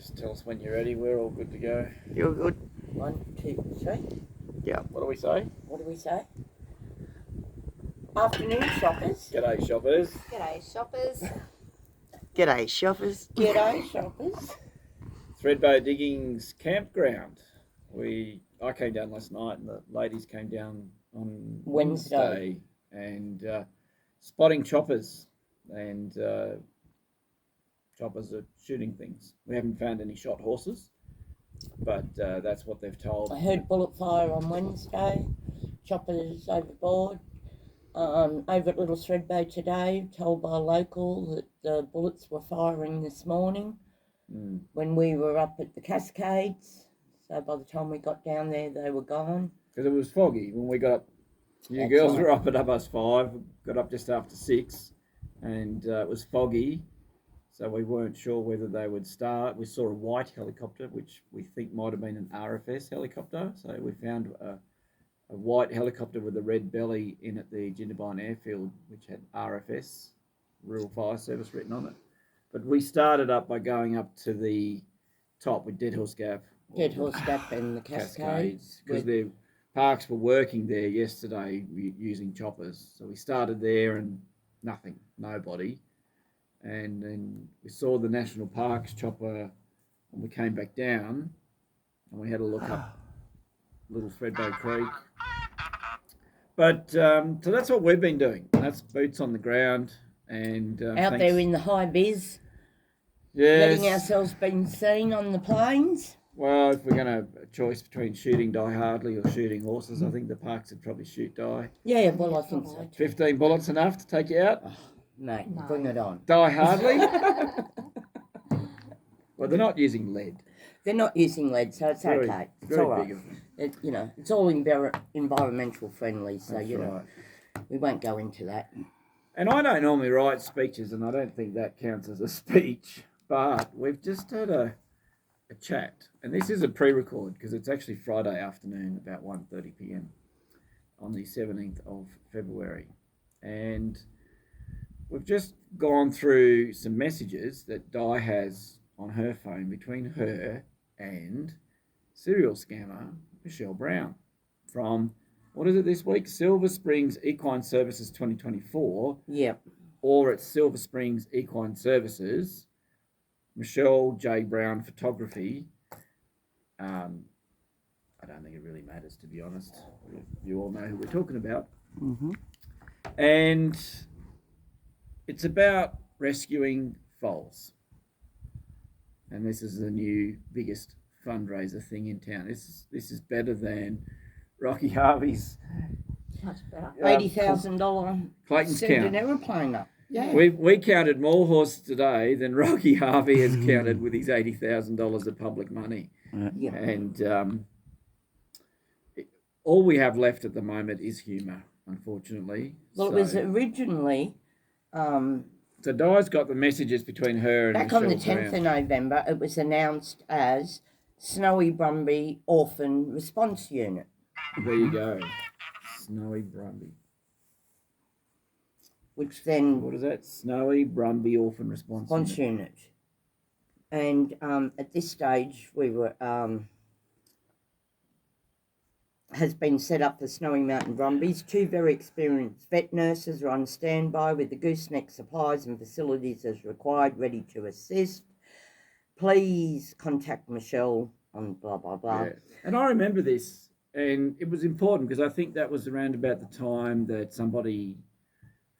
Just tell us when you're ready. We're all good to go. You're good. 1, 2, 3. Yeah. What do we say? What do we say? Afternoon, shoppers. G'day, shoppers. G'day, shoppers. G'day, shoppers. G'day, shoppers. Threadbow Diggings campground. I came down last night and the ladies came down on Wednesday and spotting choppers, and choppers are shooting things. We haven't found any shot horses, but that's what they've told. I heard bullet fire on Wednesday. Choppers overboard. Over at Little Threadbow today, told by a local that the bullets were firing this morning when we were up at the Cascades. So by the time we got down there, they were gone. Because it was foggy when we got up. You That's girls right. were up at 5:30, got up just after 6, and it was foggy, so we weren't sure whether they would start. We saw a white helicopter, which we think might have been an RFS helicopter. So we found a white helicopter with a red belly in at the Jindabyne airfield, which had RFS, Rural Fire Service, written on it. But we started up by going up to the top with Dead Horse Gap. Dead Horse Gap and the Cascades. Because the parks were working there yesterday using choppers. So we started there and nothing, nobody. And then we saw the National Parks chopper and we came back down and we had a look up Little Threadbow Creek. But so that's what we've been doing. That's boots on the ground and Out there in the high vis, yes. letting ourselves be seen on the plains. Well, if we're going to have a choice between shooting die Hardley or shooting horses, I think the parks would probably shoot die. Yeah, well, I think so. 15 bullets enough to take you out? Oh, mate, No. bring it on. Die Hardley? Well, they're not using lead. They're not using lead, so it's okay. It's very all right. big of them. It's all environmental friendly, so That's right. we won't go into that. And I don't normally write speeches, and I don't think that counts as a speech, but we've just had a chat, and this is a pre-record because it's actually Friday afternoon about 1:30 p.m. on the 17th of February, and we've just gone through some messages that Di has on her phone between her and serial scammer Michele Brown from, what is it this week? Silver Springs Equine Services 2024. Yep. Or at Silver Springs Equine Services, Michele J. Brown Photography. I don't think it really matters, to be honest. You all know who we're talking about. Mm-hmm. And it's about rescuing foals. And this is the new biggest fundraiser thing in town. This is better than Rocky Harvey's Much better. $80,000 Clayton's send an count. aeroplane up. Yeah. We counted more horses today than Rocky Harvey has counted with his $80,000 of public money. Yeah. And all we have left at the moment is humour, unfortunately. Well, it was originally So Di's got the messages between her and back on the Michele 10th Brown. of November. It was announced as Snowy Brumby Orphan Response Unit. There you go. Snowy Brumby. Which then What is that? Snowy Brumby Orphan Response response Unit. unit. And at this stage, we were has been set up for Snowy Mountain Brumbies. 2 very experienced vet nurses are on standby with the gooseneck supplies and facilities as required, ready to assist. Please contact Michele on blah, blah, blah. Yeah. And I remember this, and it was important because I think that was around about the time that somebody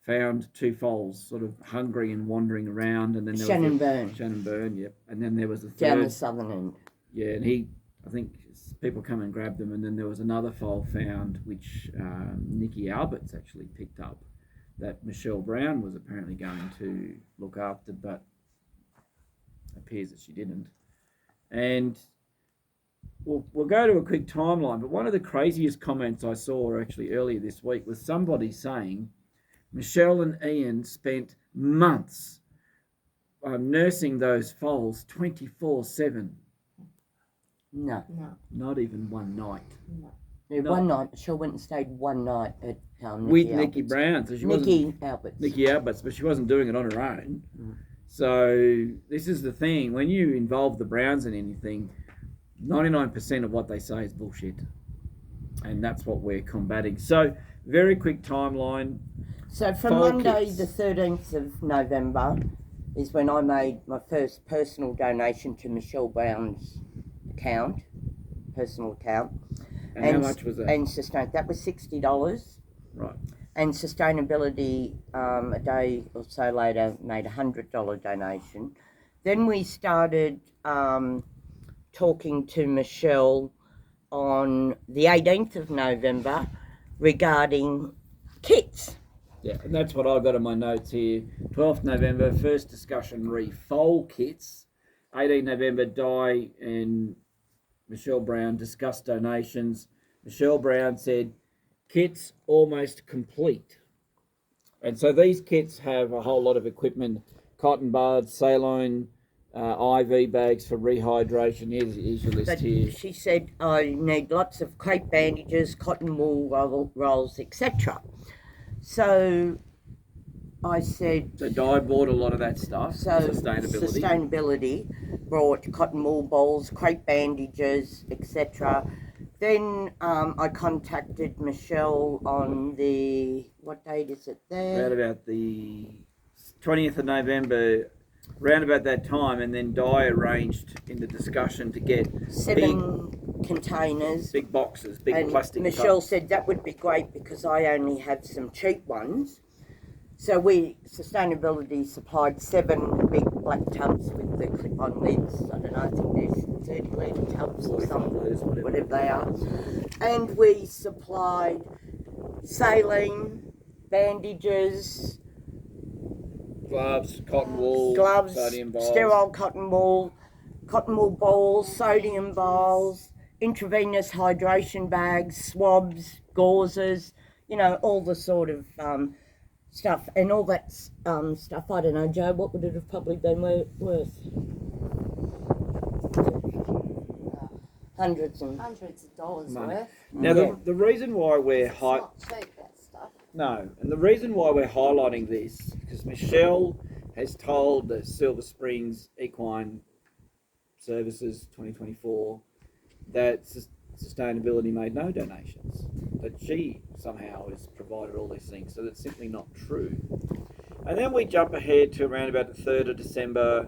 found 2 foals sort of hungry and wandering around, and then there Shannon was Byrne. Shannon Byrne, yep. And then there was the Down the third, southern end. yeah, and I think people come and grab them, and then there was another foal found, which Nikki Alberts actually picked up, that Michele Brown was apparently going to look after, but appears that she didn't. And we'll go to a quick timeline, but one of the craziest comments I saw actually earlier this week was somebody saying Michele and Ian spent months nursing those foals 24/7. No. Not even one night. Yeah, No. one night, Michele went and stayed one night at With Nikki Nikki Albert's. Brown. So she Nikki Alberts. Nikki Alberts, but she wasn't doing it on her own. So this is the thing. When you involve the Browns in anything, 99% of what they say is bullshit. And that's what we're combating. So, very quick timeline. So from Foal Monday kits. the 13th of November is when I made my first personal donation to Michele Brown's personal account. And how much was that? And that was $60. Right. And Sustainability, a day or so later, made a $100 donation. Then we started talking to Michele on the 18th of November regarding kits. Yeah, and that's what I've got in my notes here. 12th November, first discussion foal kits. 18th November, Di and Michele Brown discussed donations. Michele Brown said, kits almost complete. And so these kits have a whole lot of equipment, cotton buds, saline, IV bags for rehydration. Here's your list here. She said, I need lots of crepe bandages, cotton wool rolls, etc. So I said... So Di bought a lot of that stuff, Sustainability brought cotton wool balls, crepe bandages, etc. Then I contacted Michele on the... What date is it there? Around about the 20th of November, round about that time, and then Di arranged in the discussion to get 7 containers. Big boxes, big plastic Michele tubs. said that would be great because I only have some cheap ones. So Sustainability supplied 7 big black tubs with the clip-on lids. I don't know, I think there's 30 litre tubs or something, whatever they are. And we supplied saline, bandages, Gloves, cotton wool, sodium balls. sterile cotton wool balls, sodium balls, intravenous hydration bags, swabs, gauzes, all the sort of stuff. And all that stuff, I don't know, Joe, what would it have probably been worth? Hundreds of dollars Money. worth. Now, the reason why we're It's not cheap, that stuff. No, and the reason why we're highlighting this because Michele has told the Silver Springs Equine Services 2024 that Sustainability made no donations, that she somehow has provided all these things, so that's simply not true. And then we jump ahead to around about the 3rd of December.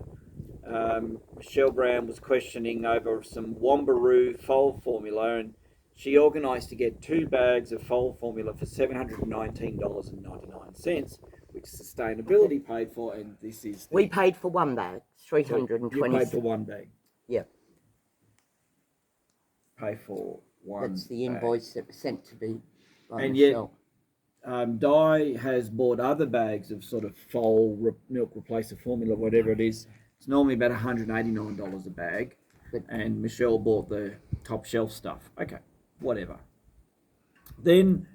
Michele Brown was questioning over some Wambaroo foal formula, and she organised to get 2 bags of foal formula for $719.99, which Sustainability paid for, and this is... We paid for 1 bag, $320. You paid for 1 bag. Yep. Pay for 1 That's the bag. invoice that was sent to me by And Michele. Yet, Di has bought other bags of sort of foal milk replacer formula, whatever it is. It's normally about $189 a bag, and Michele bought the top shelf stuff. Okay, whatever. Then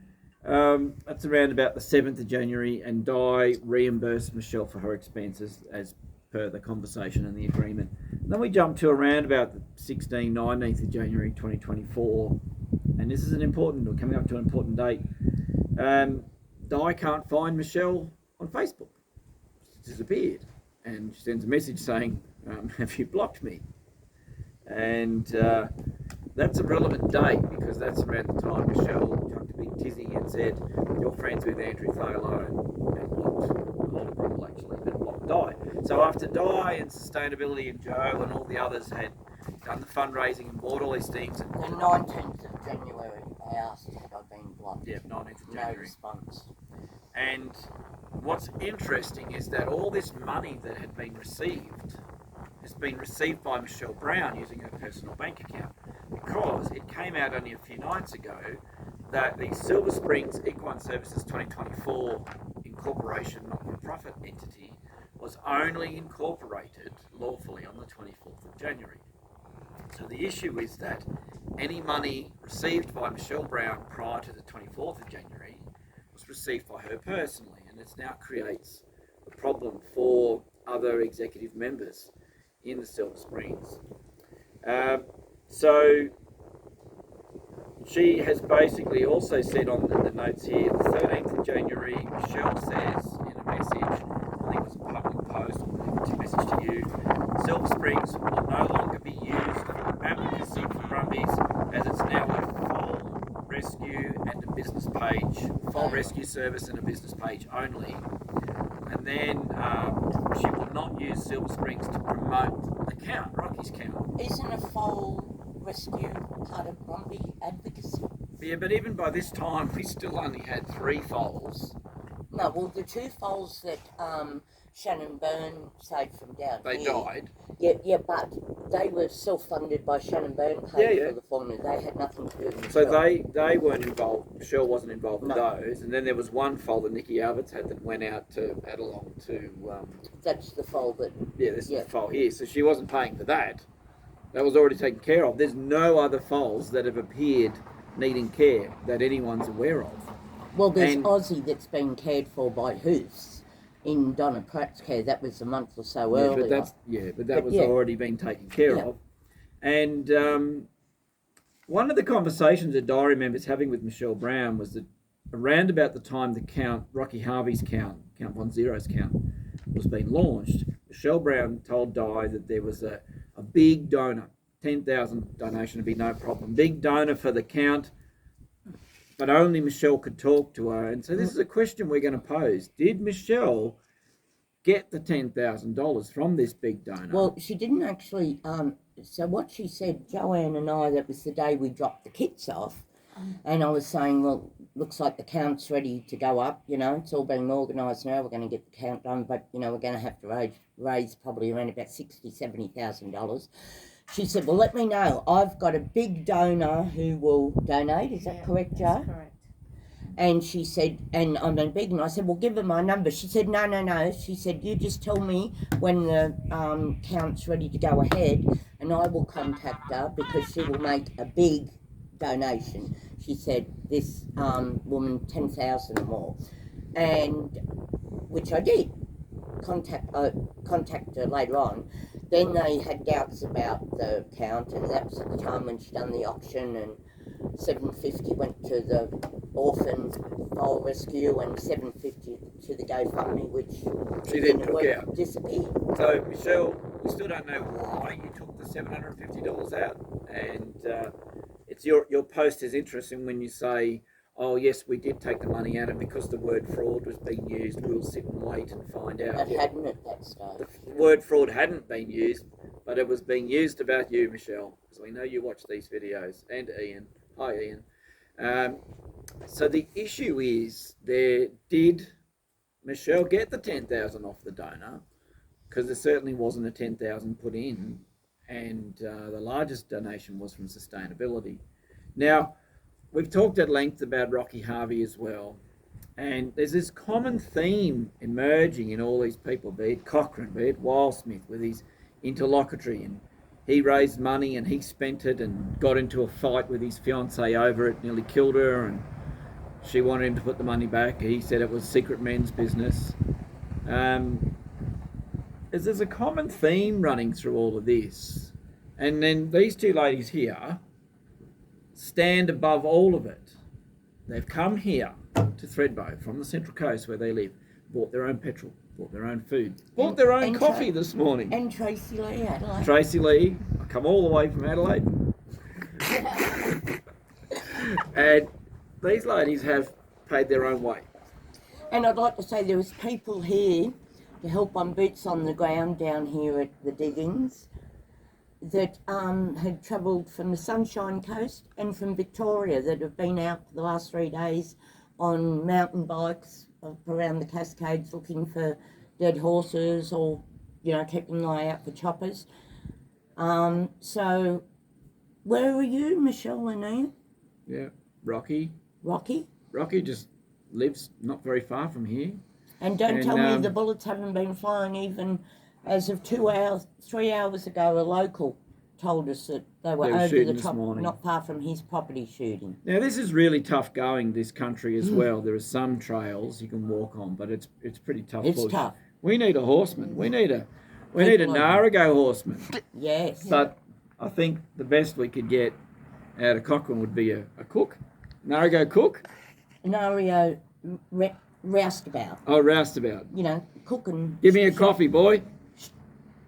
that's around about the 7th of January, and Di reimbursed Michele for her expenses as per the conversation and the agreement. And then we jump to around about the 19th of January 2024, and this is we're coming up to an important date. Di can't find Michele on Facebook. She's disappeared. And she sends a message saying, have you blocked me? And that's a relevant date because that's around the time Michele chucked a big tizzy and said, you're friends with Andrew Thaler, and blocked a lot of people actually, but blocked Di. So after Di and Sustainability and Joe and all the others had done the fundraising and bought all these things. And The 19th of January, I asked had I been blocked. Yeah, 19th of No January. response. And what's interesting is that all this money that had been received has been received by Michele Brown using her personal bank account, because it came out only a few nights ago that the Silver Springs Equine Services 2024 incorporation not-for-profit entity was only incorporated lawfully on the 24th of January. So the issue is that any money received by Michele Brown prior to the 24th of January was received by her personally, and it now creates a problem for other executive members in the Silver Springs. So she has basically also said on the notes here, the 13th of January, Michele says in a message, I think it was a public post, rescue service and a business page only. And then she will not use Silver Springs to promote the count, Rocky's count. Isn't a foal rescue part of Brumby advocacy? Yeah, but even by this time, we still only had 3 foals. No, well, the 2 foals that Shannon Byrne saved from down They here. died. Yeah, but they were self-funded by Shannon Byrne paid Yeah. for the formula. They had nothing to do with So Michelle. they weren't involved. Michelle wasn't involved in No. those. And then there was one foal that Nikki Alberts had that went out to Adelong to. That's the foal that... This is the foal here. So she wasn't paying for that. That was already taken care of. There's no other foals that have appeared needing care that anyone's aware of. Well, there's And- Aussie that's been cared for by Hoofs in Donna Pratt's care. That was a month or so earlier. But that was already been taken care of. And one of the conversations that I remember having with Michelle Brown was that around about the time the count, Rocky Harvey's count, Count Von Zero's count, was being launched, Michelle Brown told Di that there was a big donor, 10,000 donation would be no problem, big donor for the count, but only Michelle could talk to her. And so this is a question we're going to pose. Did Michelle get the $10,000 from this big donor? Well, she didn't actually. So what she said, Joanne and I, that was the day we dropped the kits off, and I was saying, well, looks like the count's ready to go up. You know, it's all being organised now. We're going to get the count done, but you know, we're going to have to raise probably around about $70,000. She said, well, let me know. I've got a big donor who will donate. Is that correct, Jo? That's correct. And she said, and I'm being big, and I said, well, give her my number. She said, no. She said, you just tell me when the count's ready to go ahead, and I will contact her because she will make a big donation. She said, this woman, 10,000 or more. And, which I did, contact her later on. Then they had doubts about the count, and that was at the time when she done the auction, and $750 went to the orphan foal rescue and $750 to the GoFundMe, which She then took out. Disappeared. So, Michelle, we still don't know why you took the $750 out. And it's your post is interesting when you say, oh, yes, we did take the money out, and because the word fraud was being used, we'll sit and wait and find out. It hadn't at that stage. The word fraud hadn't been used, but it was being used about you, Michelle, because we know you watch these videos, and Ian. Hi, Ian. So the issue is, did Michelle get the 10,000 off the donor? Because there certainly wasn't a 10,000 put in, and the largest donation was from sustainability. Now, we've talked at length about Rocky Harvey as well, and there's this common theme emerging in all these people, be it Cochrane, be it Wildsmith, with his interlocutory, and he raised money and he spent it and got into a fight with his fiancée over it, nearly killed her, and she wanted him to put the money back. He said it was secret men's business. There's a common theme running through all of this. And then these 2 ladies here stand above all of it. They've come here to Thredbo from the Central Coast where they live, bought their own petrol, bought their own food, bought their own coffee this morning. And Tracy Lee Adelaide. Tracy Lee, I come all the way from Adelaide. And these ladies have paid their own way. And I'd like to say there was people here to help on boots on the ground down here at the diggings that had travelled from the Sunshine Coast and from Victoria, that have been out for the last 3 days on mountain bikes around the Cascades looking for dead horses, or, you know, keeping an eye out for choppers. So where were you, Michelle and Ian? Yeah, Rocky just lives not very far from here. And don't tell me the bullets haven't been flying. Even as of 3 hours ago, a local told us that they were over the top, not far from his property, shooting. Now, this is really tough going, this country as well. There are some trails you can walk on, but it's pretty tough. It's tough. We need a horseman. We need a Narago horseman. Yes. But I think the best we could get out of Cochrane would be a cook, Narago cook. Nario roustabout. Oh, roustabout. You know, cooking. Give me a coffee, boy.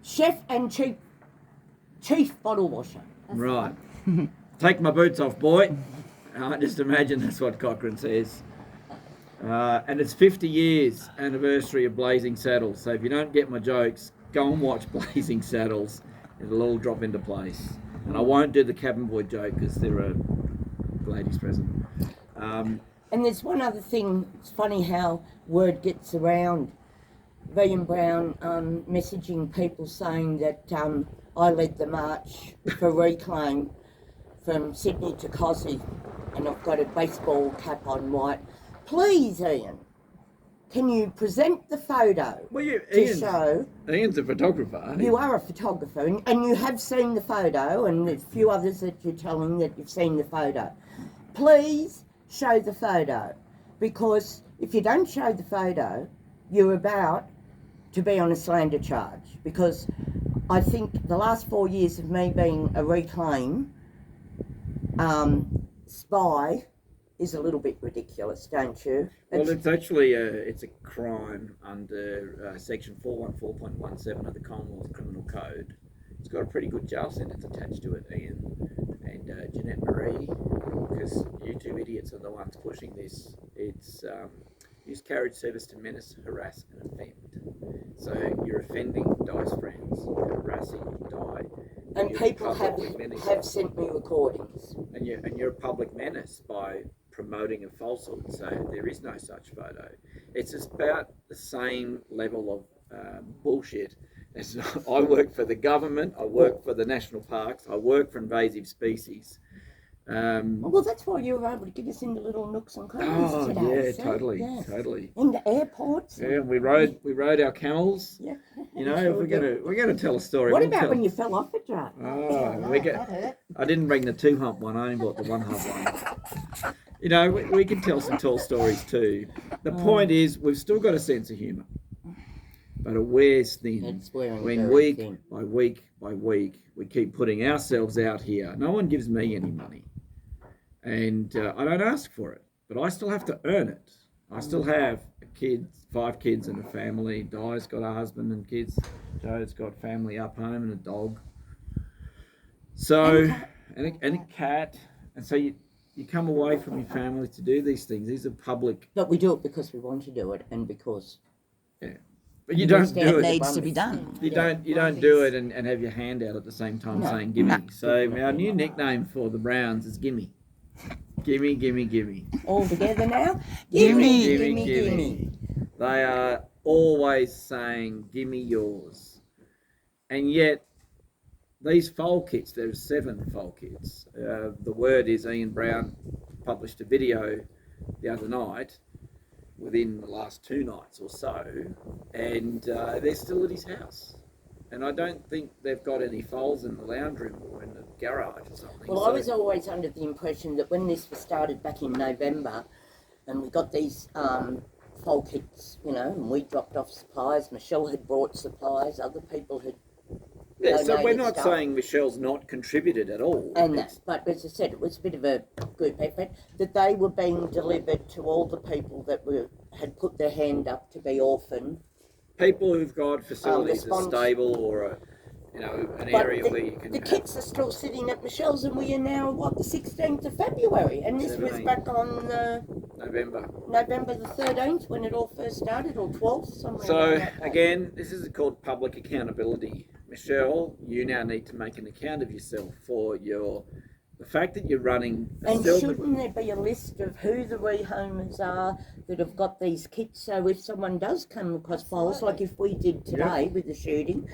Chef and chief bottle washer. Right. Take my boots off, boy. I just imagine that's what Cochrane says. And it's 50 years anniversary of Blazing Saddles. So if you don't get my jokes, go and watch Blazing Saddles. It'll all drop into place. And I won't do the cabin boy joke because there are ladies present. And there's one other thing. It's funny how word gets around. William Brown messaging people saying that I led the march for reclaim from Sydney to Cosy, and I've got a baseball cap on white. Please, Ian, can you present the photo Well, to show? Ian's a photographer. You are a photographer, and you have seen the photo, and there's a few others that you're telling that you've seen the photo. Please show the photo, because if you don't show the photo, you're about to be on a slander charge. Because I think the last 4 years of me being a reclaim spy is a little bit ridiculous, don't you? Well, it's actually a crime under section 414.17 of the Commonwealth Criminal Code. It's got a pretty good jail sentence attached to it, Ian and Jeanette Marie, because you two idiots are the ones pushing this. It's use carriage service to menace, harass and offend. So you're offending Di's friends, you're harassing Di. And people have sent me recordings. And you're a public menace by promoting a falsehood. So there is no such photo. It's just about the same level of bullshit. As I work for the government, I work for the national parks, I work for invasive species. Well, that's why you were able to get us into little nooks and crannies today. Yeah, so, totally, yes. totally. Into airports. Yeah, we rode our camels. Yeah. You know, if we're gonna tell a story. What about when you fell off a truck? I didn't bring the 2-hump one. I only bought the 1-hump one. You know, we can tell some tall stories too. The point is, we've still got a sense of humour, but it wears thin. It's wearing when very week thin. by week by week we keep putting ourselves out here. No one gives me any money, and I don't ask for it, but I still have to earn it. I still have a kid, 5 kids and a family. Di's got a husband and kids. Joe's got family up home and a dog. So, and a cat. And so you come away from your family to do these things. These are public. But we do it because we want to do it, and because But you don't do It it. needs to be done. You don't do it and have your hand out at the same time saying gimme. So our new nickname for the Browns is gimme. Gimme, gimme, gimme. all together now. Gimme, gimme. They are always saying gimme yours. And yet these foal kits, there's 7 foal kits. The word is Ian Brown published a video the other night, within the last 2 nights or so, and they're still at his house. And I don't think they've got any foals in the lounge room or in the garage or something. Well, I was always under the impression that when this was started back in November, and we got these foal kits, you know, and we dropped off supplies. Michele had brought supplies. Other people had. Yeah, so we're donated not stuff. saying Michelle's not contributed at all. And that, but as I said, it was a bit of a group effort, that they were being delivered to all the people that had put their hand up to be orphaned. People who've got facilities, a response. stable or an area where you can. The kits are still sitting at Michelle's, and we are now the 16th of February, and this was 17th. back on November. November the 13th when it all first started, or 12th, somewhere. So around that date. again, this is called public accountability. Michele, you now need to make an account of yourself for the fact that you're running a And silver. shouldn't there be a list of who the rehomers are that have got these kits? So if someone does come across foals, like if we did today with the shooting,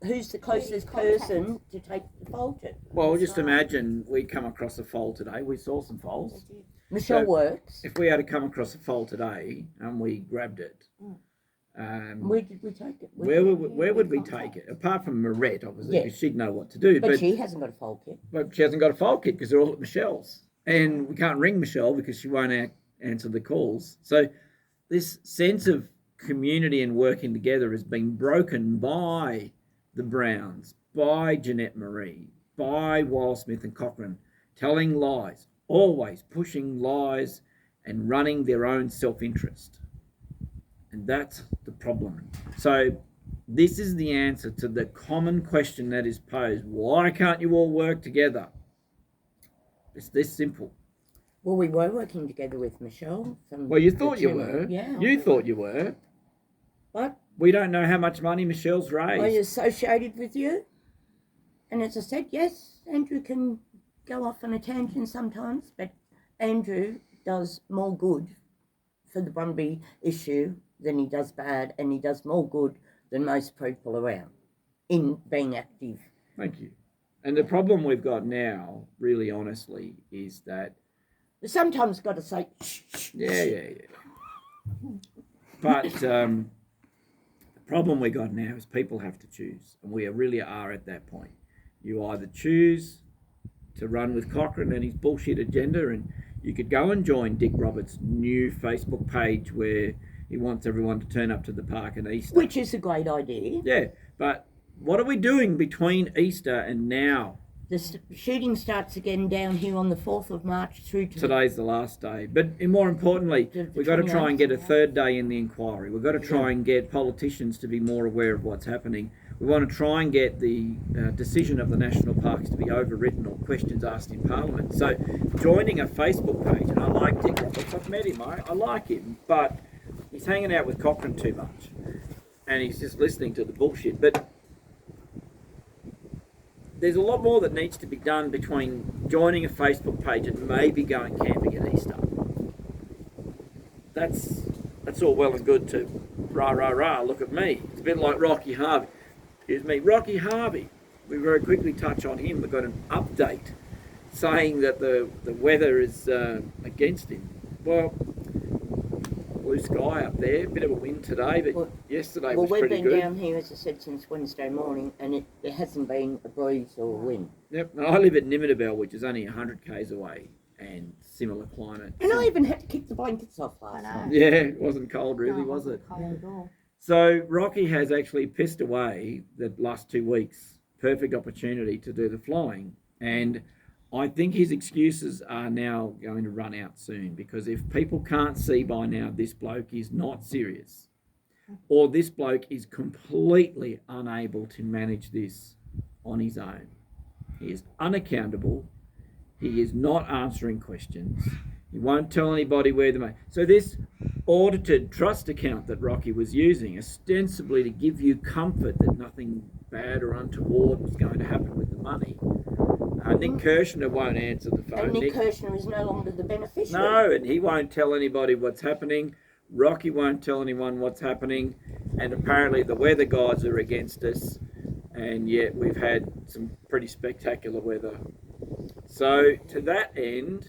who's the closest person to take the foal to? Well, just imagine we come across a foal today. We saw some foals. Michele So- works. If we had to come across a foal today and we grabbed it, Where did we take it? where would we take it? Apart from Marette, obviously, Yeah. because she'd know what to do. But she hasn't got a foal kit. But she hasn't got a foal kit because they're all at Michelle's. And we can't ring Michele because she won't answer the calls. So this sense of community and working together has been broken by the Browns, by Jeanette Marie, by Wildsmith and Cochrane, telling lies, always pushing lies and running their own self-interest. And that's the problem. So this is the answer to the common question that is posed. Why can't you all work together? It's this simple. Well, we were working together with Michelle. Well, you thought you were. Yeah. You thought you were. But We don't know how much money Michelle's I raised. associated with you. And as I said, yes, Andrew can go off on a tangent sometimes, but Andrew does more good for the Brumby issue than he does bad, and he does more good than most people around in being active. Thank you. And the problem we've got now, really honestly, is that Sometimes got to say, shh, shh. yeah. But the problem we got now is people have to choose, and we really are at that point. You either choose to run with Cochrane and his bullshit agenda, and you could go and join Dick Roberts' new Facebook page where he wants everyone to turn up to the park in Easter. Which is a great idea. Yeah, but what are we doing between Easter and now? The shooting starts again down here on the 4th of March through to Today's the last day. But more importantly, we've got to try and get a third day in the inquiry. We've got to try and get politicians to be more aware of what's happening. We want to try and get the decision of the national parks to be overwritten or questions asked in Parliament. So joining a Facebook page, and I like Dick Roberts, I've met him, I like him, but he's hanging out with Cochrane too much. And he's just listening to the bullshit. But there's a lot more that needs to be done between joining a Facebook page and maybe going camping at Easter. That's all well and good to rah, look at me. It's a bit like Rocky Harvey. Excuse me, Rocky Harvey. We very quickly touch on him. We've got an update saying that the weather is against him. Well, blue sky up there, bit of a wind today, but yesterday was pretty good. Well, we've been down here, as I said, since Wednesday morning, and there hasn't been a breeze or a wind. Yep, and I live at Nimidabel, which is only 100 k's away, and similar climate. And I even had to kick the blankets off last night. Yeah, it wasn't cold really, was it? Cold at all. So Rocky has actually pissed away the last 2 weeks. Perfect opportunity to do the flying. And I think his excuses are now going to run out soon, because if people can't see by now this bloke is not serious, or this bloke is completely unable to manage this on his own. He is unaccountable. He is not answering questions. He won't tell anybody where the money. So this audited trust account that Rocky was using, ostensibly to give you comfort that nothing bad or untoward was going to happen with the money. Nick Kirshner won't answer the phone. And Nick Kirshner is no longer the beneficiary. No, and he won't tell anybody what's happening. Rocky won't tell anyone what's happening. And apparently the weather gods are against us. And yet we've had some pretty spectacular weather. So to that end,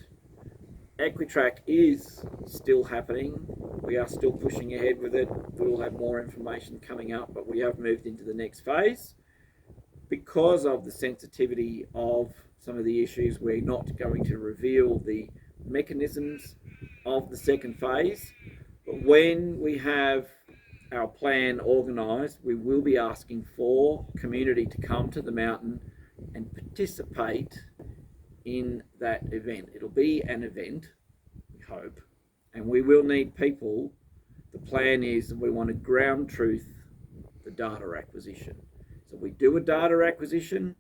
Equitrack is still happening. We are still pushing ahead with it. We'll have more information coming up, but we have moved into the next phase. Because of the sensitivity of some of the issues, we're not going to reveal the mechanisms of the second phase. But when we have our plan organised, we will be asking for community to come to the mountain and participate in that event. It'll be an event, we hope, and we will need people. The plan is that we want to ground truth the data acquisition. So we do a data acquisition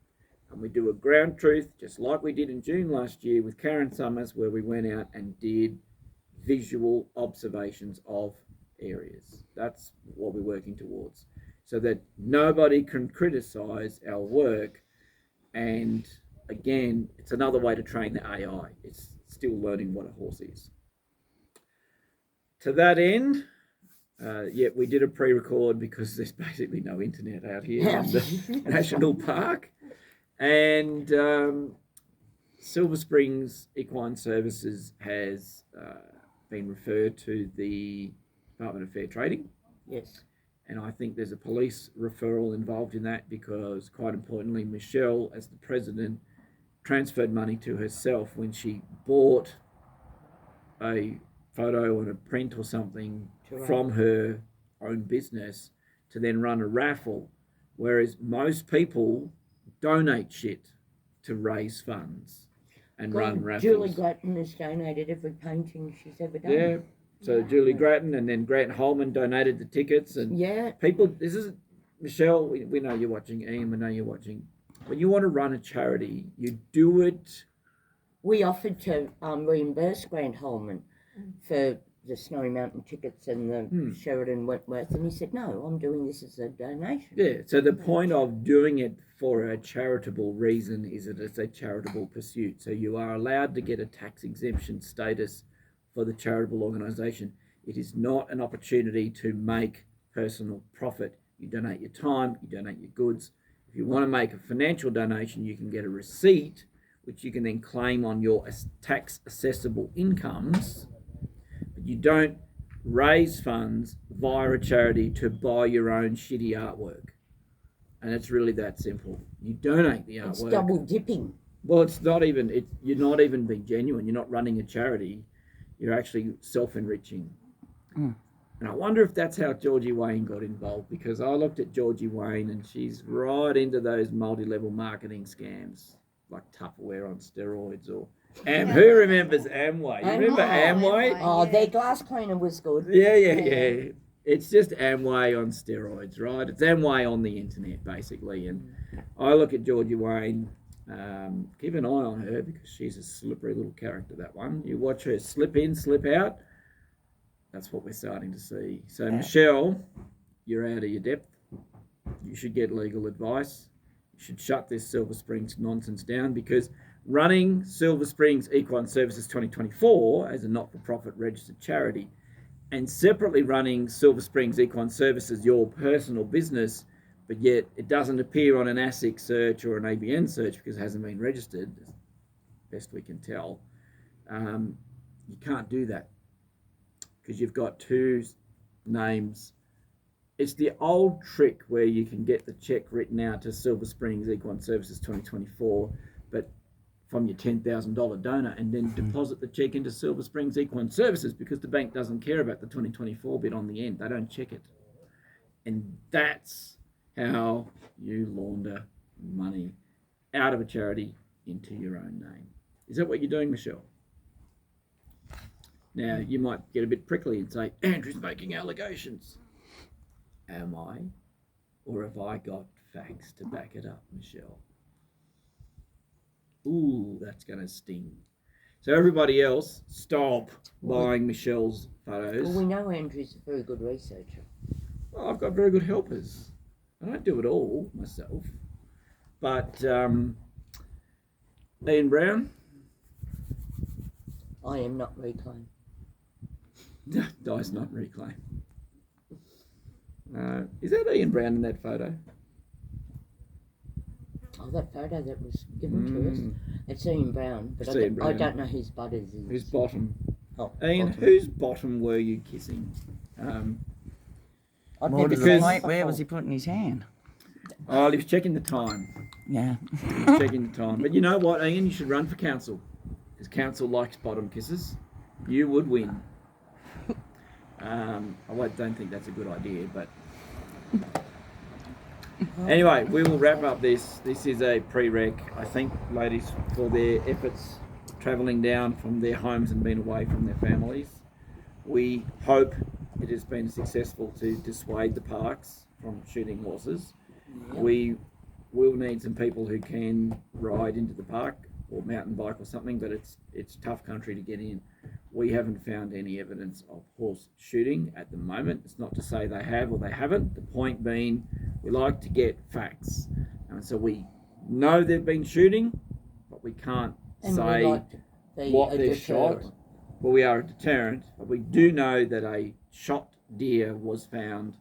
and we do a ground truth, just like we did in June last year with Karen Summers, where we went out and did visual observations of areas. That's what we're working towards, so that nobody can criticise our work. And again, it's another way to train the AI. It's still learning what a horse is. To that end, we did a pre-record because there's basically no internet out here in the national park. And Silver Springs Equine Services has been referred to the Department of Fair Trading. Yes. And I think there's a police referral involved in that, because quite importantly, Michelle, as the president, transferred money to herself when she bought a photo and a print or something from her own business to then run a raffle, whereas most people donate shit to raise funds and run raffles. Julie Grattan has donated every painting she's ever done. Yeah. So Julie Grattan, and then Grant Holman donated the tickets, and people. This is Michelle. We know you're watching. Ian, we know you're watching. When you want to run a charity, you do it we offered to reimburse Grant Holman for the Snowy Mountain tickets and the Sheridan Wentworth, and he said, no, I'm doing this as a donation. Yeah, so the point of doing it for a charitable reason is that it's a charitable pursuit. So you are allowed to get a tax exemption status for the charitable organisation. It is not an opportunity to make personal profit. You donate your time, you donate your goods. If you want to make a financial donation, you can get a receipt, which you can then claim on your tax assessable incomes. But you don't raise funds via a charity to buy your own shitty artwork. And it's really that simple. You donate the artwork. It's double dipping. Well, it's not even, you're not even being genuine. You're not running a charity. You're actually self-enriching. And I wonder if that's how Georgie Wayne got involved, because I looked at Georgie Wayne and she's right into those multi-level marketing scams, like Tupperware on steroids or who remembers Amway? You remember Amway? Oh, their glass cleaner was good. Yeah. It's just Amway on steroids, right? It's Amway on the internet, basically. And I look at Georgie Wayne, keep an eye on her because she's a slippery little character, that one. You watch her slip in, slip out. That's what we're starting to see. So, Michelle, you're out of your depth. You should get legal advice. You should shut this Silver Springs nonsense down, because running Silver Springs Equine Services 2024 as a not-for-profit registered charity and separately running Silver Springs Equine Services, your personal business, but yet it doesn't appear on an ASIC search or an ABN search because it hasn't been registered, as best we can tell, you can't do that, because you've got two names. It's the old trick where you can get the check written out to Silver Springs Equine Services 2024, but from your $10,000 donor, and then deposit the check into Silver Springs Equine Services, because the bank doesn't care about the 2024 bit on the end. They don't check it. And that's how you launder money out of a charity into your own name. Is that what you're doing, Michelle? Now, you might get a bit prickly and say, Andrew's making allegations. Am I? Or have I got facts to back it up, Michelle? Ooh, that's going to sting. So everybody else, stop buying Michelle's photos. Well, we know Andrew's a very good researcher. Well, I've got very good helpers. I don't do it all myself. But Ian Brown? I am not Reclaim. Dice not Reclaim. Is that Ian Brown in that photo? Oh, that photo that was given to us. It's Ian Brown, but I don't know whose butt is. Whose bottom? Oh, Ian, bottom. whose bottom were you kissing? More to the point, where was he putting his hand? Oh, he was checking the time. Yeah. He was checking the time. But you know what, Ian? You should run for council, because council likes bottom kisses. You would win. I don't think that's a good idea, but anyway, we will wrap up this. This is a prereq, I think, ladies, for their efforts travelling down from their homes and being away from their families. We hope it has been successful to dissuade the parks from shooting horses. We will need some people who can ride into the park or mountain bike or something, but it's tough country to get in. We haven't found any evidence of horse shooting at the moment. It's not to say they have or they haven't. The point being, we like to get facts. And so we know they've been shooting, but we can't say what they've shot. Well, we are a deterrent, but we do know that a shot deer was found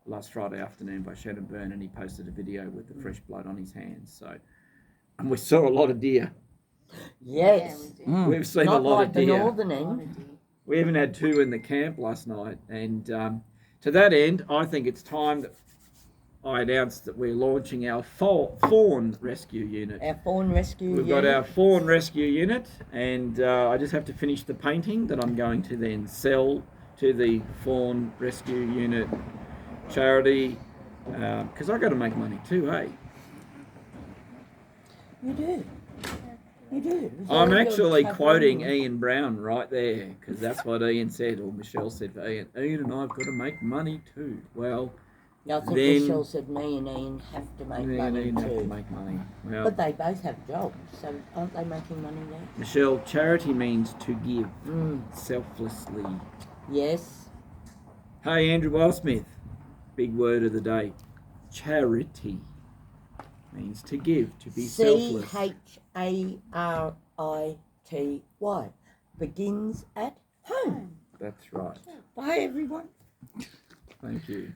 last Friday afternoon by Shannon Byrne, and he posted a video with the fresh blood on his hands. So, and we saw a lot of deer. Yes. Yeah, We've seen Not a lot like of the deer. northern end. We even had 2 in the camp last night. And to that end, I think it's time that I announced that we're launching our fawn rescue unit. Our fawn rescue We've got our fawn rescue unit, and I just have to finish the painting that I'm going to then sell to the fawn rescue unit charity, because I've got to make money too, hey? You do. You do. I'm actually quoting Ian Brown right there, because that's what Ian said, or Michelle said for Ian. Ian and I have got to make money too. Well, Yeah, I think Then- Michelle said me and Ian have to make Me and money Ian have to too. make money. Well, But they both have jobs, so aren't they making money now? Michelle, charity means to give Mm. selflessly. Yes. Hey, Andrew Wildsmith, big word of the day. Charity means to give, to be selfless. CHARITY. Begins at home. That's right. Bye, everyone. Thank you.